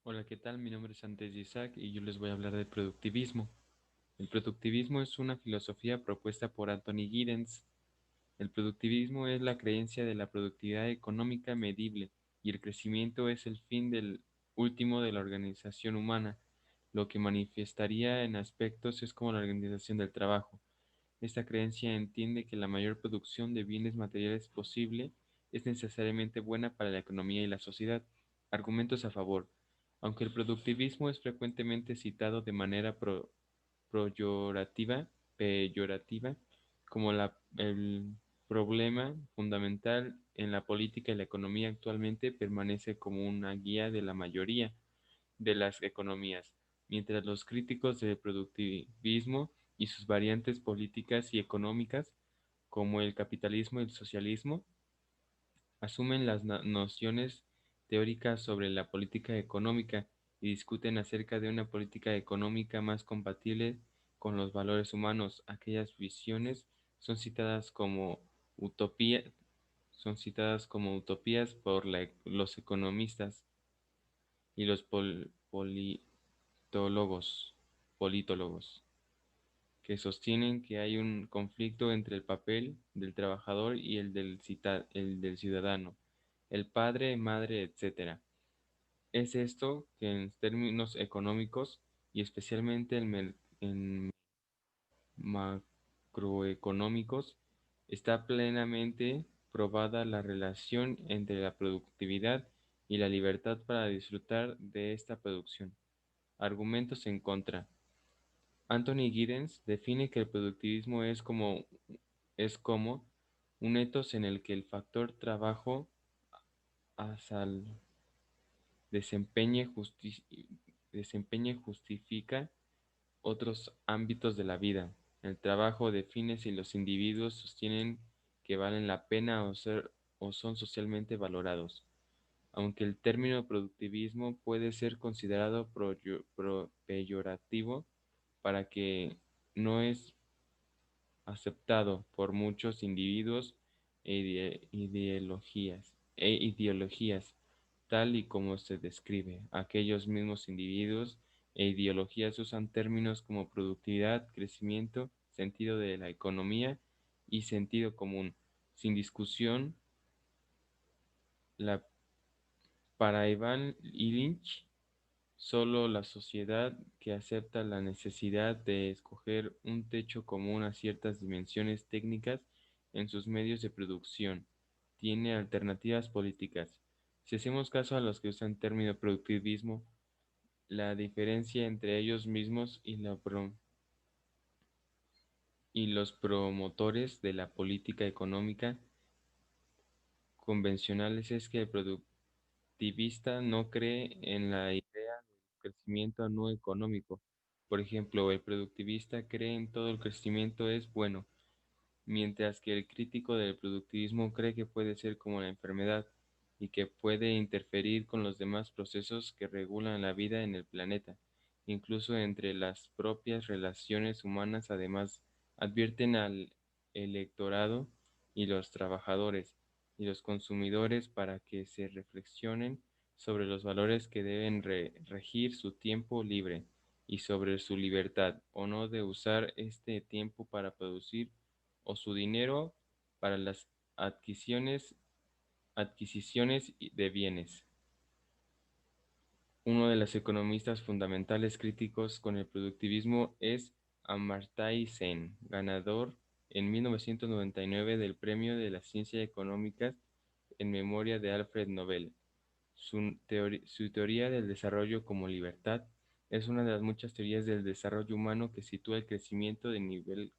Hola, ¿qué tal? Mi nombre es Antes Isaac y yo les voy a hablar del productivismo. El productivismo es una filosofía propuesta por Anthony Giddens. El productivismo es la creencia de la productividad económica medible y el crecimiento es el fin del último de la organización humana. Lo que manifestaría en aspectos es como la organización del trabajo. Esta creencia entiende que la mayor producción de bienes materiales posible es necesariamente buena para la economía y la sociedad. Argumentos a favor. Aunque el productivismo es frecuentemente citado de manera peyorativa, como el problema fundamental en la política y la economía actualmente permanece como una guía de la mayoría de las economías, mientras los críticos del productivismo y sus variantes políticas y económicas, como el capitalismo y el socialismo, asumen las nociones teóricas sobre la política económica y discuten acerca de una política económica más compatible con los valores humanos. Aquellas visiones son citadas como utopía, son citadas como utopías por los economistas y los politólogos, que sostienen que hay un conflicto entre el papel del trabajador y el del ciudadano, el padre, madre, etcétera. Es esto que en términos económicos y especialmente en macroeconómicos está plenamente probada la relación entre la productividad y la libertad para disfrutar de esta producción. Argumentos en contra. Anthony Giddens define que el productivismo es como un ethos en el que el factor trabajo asal desempeñe, desempeñe justifica otros ámbitos de la vida. El trabajo define si los individuos sostienen que valen la pena o son socialmente valorados. Aunque el término productivismo puede ser considerado peyorativo para que no es aceptado por muchos individuos ideologías, tal y como se describe. Aquellos mismos individuos e ideologías usan términos como productividad, crecimiento, sentido de la economía y sentido común. Sin discusión, la, para Ivan Illich, solo la sociedad que acepta la necesidad de escoger un techo común a ciertas dimensiones técnicas en sus medios de producción tiene alternativas políticas. Si hacemos caso a los que usan el término productivismo, la diferencia entre ellos mismos y los promotores de la política económica convencionales es que el productivista no cree en la idea del crecimiento no económico. Por ejemplo, el productivista cree en todo el crecimiento es bueno, mientras que el crítico del productivismo cree que puede ser como la enfermedad y que puede interferir con los demás procesos que regulan la vida en el planeta, incluso entre las propias relaciones humanas. Además, advierten al electorado y los trabajadores y los consumidores para que se reflexionen sobre los valores que deben regir su tiempo libre y sobre su libertad o no de usar este tiempo para producir o su dinero para las adquisiciones de bienes. Uno de los economistas fundamentales críticos con el productivismo es Amartya Sen, ganador en 1999 del Premio de las Ciencias Económicas en memoria de Alfred Nobel. Su teoría del desarrollo como libertad es una de las muchas teorías del desarrollo humano que sitúa el crecimiento de nivel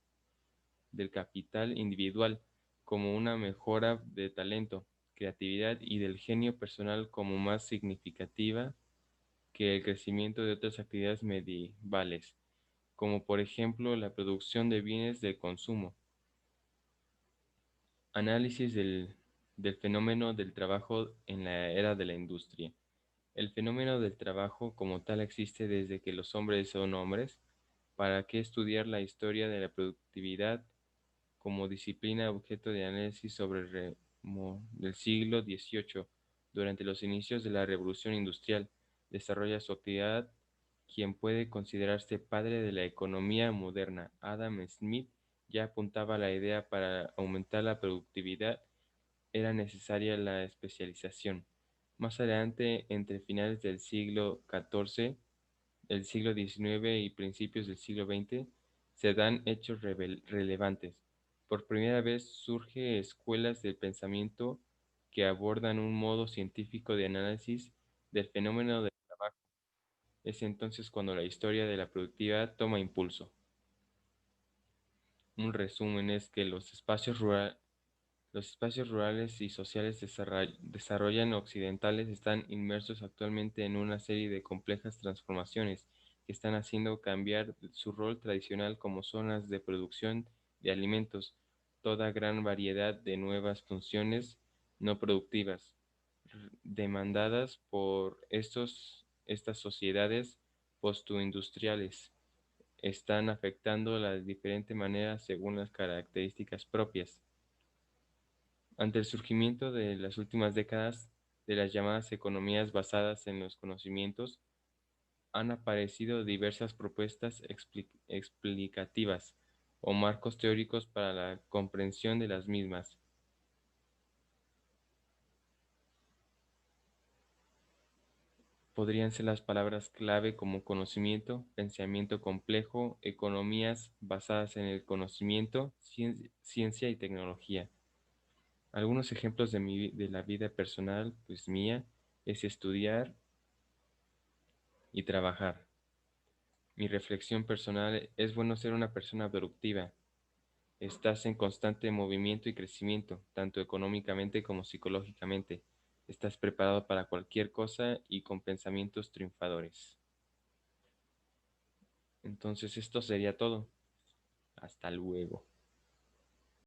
del capital individual como una mejora de talento, creatividad y del genio personal como más significativa que el crecimiento de otras actividades medievales, como por ejemplo la producción de bienes de consumo. Análisis del fenómeno del trabajo en la era de la industria. El fenómeno del trabajo como tal existe desde que los hombres son hombres. ¿Para qué estudiar la historia de la productividad como disciplina objeto de análisis sobre del siglo XVIII, durante los inicios de la Revolución Industrial? desarrolla su actividad quien puede considerarse padre de la economía moderna. Adam Smith ya apuntaba a la idea para aumentar la productividad era necesaria la especialización. Más adelante, entre finales del siglo XIV, el siglo XIX y principios del siglo XX, se dan hechos relevantes. Por primera vez surgen escuelas del pensamiento que abordan un modo científico de análisis del fenómeno del trabajo. Es entonces cuando la historia de la productividad toma impulso. Un resumen es que los espacios rurales y sociales desarrollan occidentales están inmersos actualmente en una serie de complejas transformaciones que están haciendo cambiar su rol tradicional como zonas de producción de alimentos, toda gran variedad de nuevas funciones no productivas demandadas por estas sociedades postindustriales están afectando de diferente manera según las características propias. Ante el surgimiento de las últimas décadas de las llamadas economías basadas en los conocimientos, han aparecido diversas propuestas explicativas o marcos teóricos para la comprensión de las mismas. Podrían ser las palabras clave como conocimiento, pensamiento complejo, economías basadas en el conocimiento, ciencia y tecnología. Algunos ejemplos de la vida personal, pues mía, es estudiar y trabajar. Mi reflexión personal es bueno ser una persona productiva. Estás en constante movimiento y crecimiento, tanto económicamente como psicológicamente. Estás preparado para cualquier cosa y con pensamientos triunfadores. Entonces esto sería todo. Hasta luego.